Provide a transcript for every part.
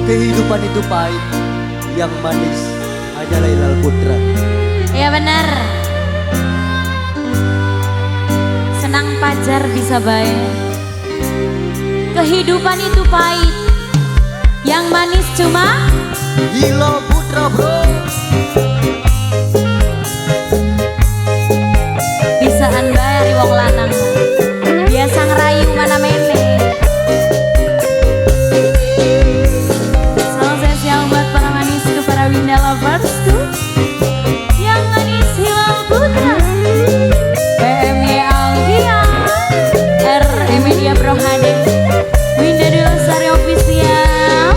Kehidupan itu pahit, yang manis hanya Lailal Putra. Ya benar. Senang pacar bisa baik. Kehidupan itu pahit, yang manis cuma Lailal Putra bro. bisaan bayari wong lanang. Biasa ngerayu mana mene. Salam spesial buat para manisku, para Winda lovers tuh. Yang manis Hilal Putra, PMY Aldia, Media Pro HD, Winda Dulsari Official.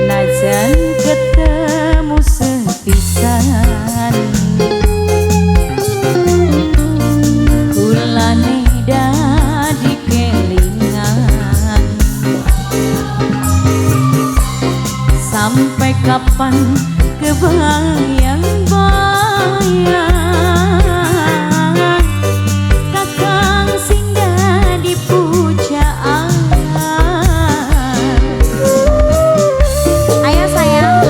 Najan ketemu sepisan, kulane dadi kelingan. Sampai kapan kebayang-bayang kakang sing dadi pujaan. Ayo sayang,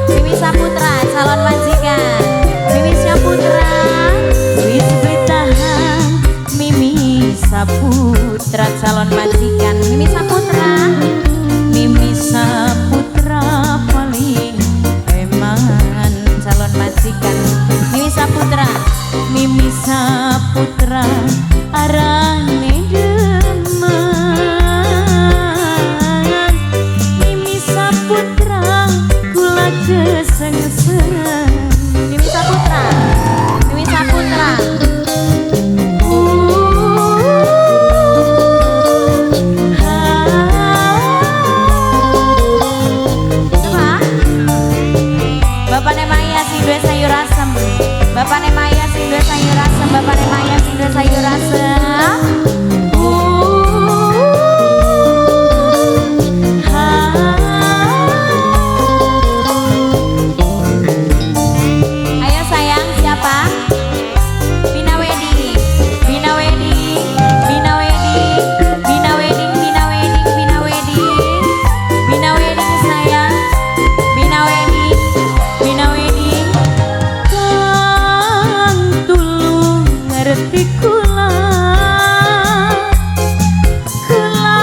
Mimi Saputra calon majikan. Mimi Saputra wis bertahan. Mimi Saputra calon majikan. Mimi Saputra, Mimi Saputra paling eman calon majikan. Mimi Saputra, Mimi Saputra arane demen. Mimi Saputra kula keseng-sengen. Mimi Saputra, Mimi Saputra. Bapak Nemaya sing duwe sayur asem. Bapak Nemaya sing duwe sayur asem. Bapak Nemaya sing duwe sayur asem. Ayo sayang, siapa? Bina Wedding, Bina Wedding, Bina Wedding, Bina Wedding, Bina Wedding, Bina Wedding, Bina Wedding sayang, Bina Wedding, Bina Wedding. Kang tulung ngerti kula, kula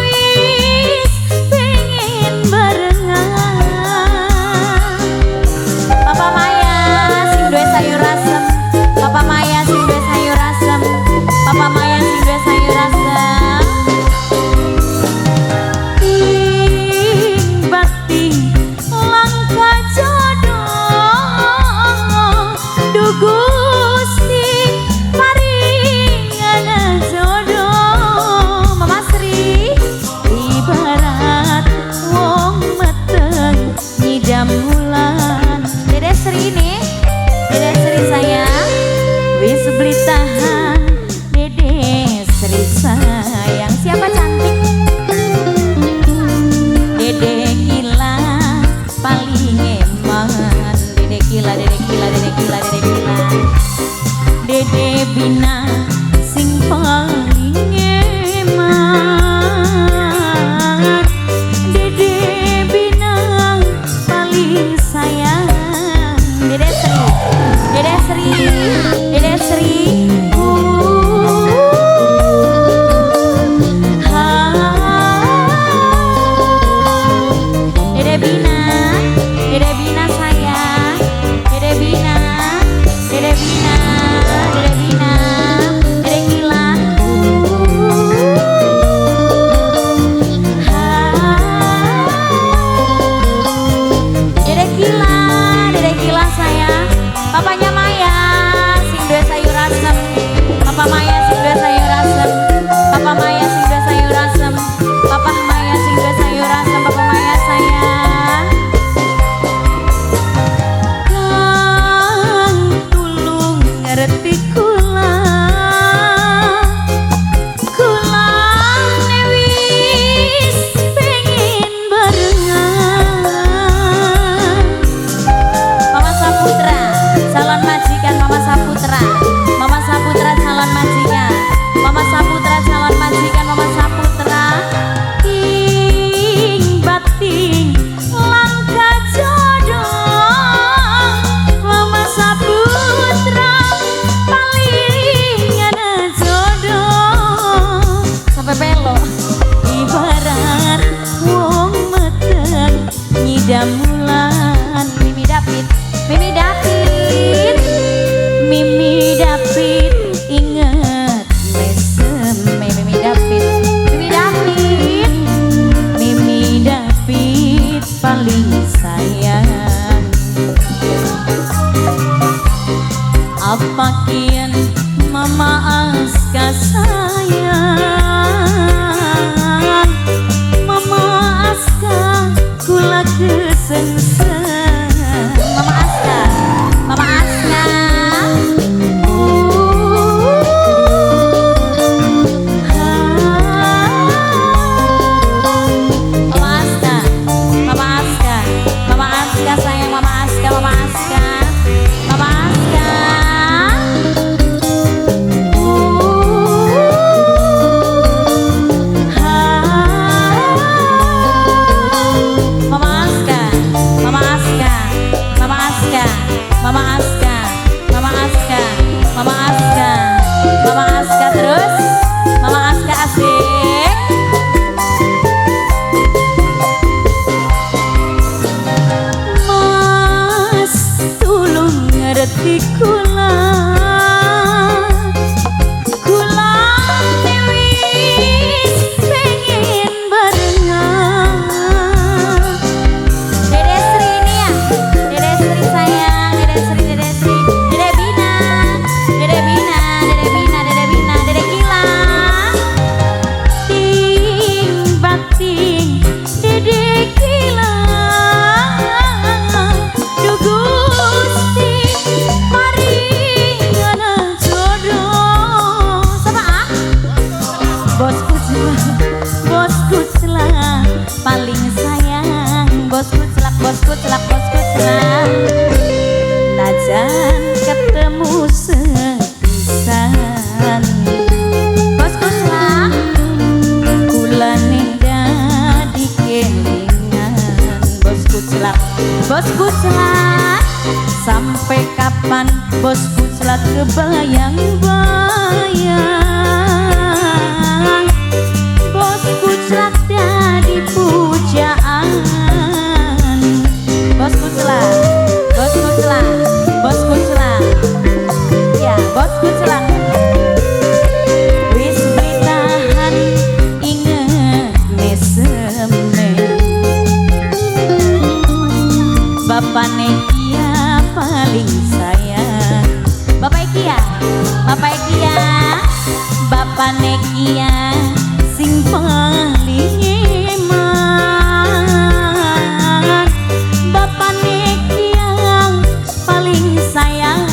wis pengen barengan. Papa Maya sing duwe sayur asem. Papa Maya sing duwe sayur asem. Papa Maya sing duwe sayur asem. Ing bakti langka jodoh, Du Gusti paringan jodoh. Mama Sri ibarat wong damulan Mimi David, Mimi David, Mimi David inget mesem Mimi David, Mimi David, Mimi David paling sayang. Apa kian Mama Aska sayang, Mama Aska kula kesengsem. Mama Aska, Mama Aska, Mama Aska, Mama Aska, Mama Aska sayang, Mama Aska, Mama Aska, Mama Aska. Mama Aska, Mama Aska, Mama Aska, Mama Aska terus, Mama Aska asik. Mas tulung ngerti kula, kula wis pengen barengan. Dede Sri ini ya, Dede Sri sayang, Dede Sri, Dede Sri, Dede Bina, Dede Bina, Dede Bina, Dede Bina, Dede Gila. Ting bating, Dede Gila. Duh Gusti, maringan jodoh. Sama ah? Bosku celah, paling sayang. Bosku celak, bosku celak, bosku celak. Najan ketemu sepisan, bosku celak, kula neda di kelingan. Bosku celak, bosku celak. Sampai kapan bosku celak kebayang-bayang. Bosku celak jadi pujaan. Bosku celak, bosku celak, bosku celak. Ya, bosku celak. Wis bertahan inget meseme. Bapak Nekia paling sayang. Bapak Ekia, Bapak Ekia, Bapak Nekia sing paling eman. Bapak Nekia paling sayang.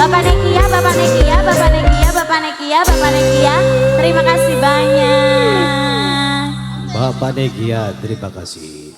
Bapak Nekia, Bapak Nekia, Bapak Nekia, Bapak Nekia, Bapak Nekia. Terima kasih banyak. Bapak Negia, terima kasih.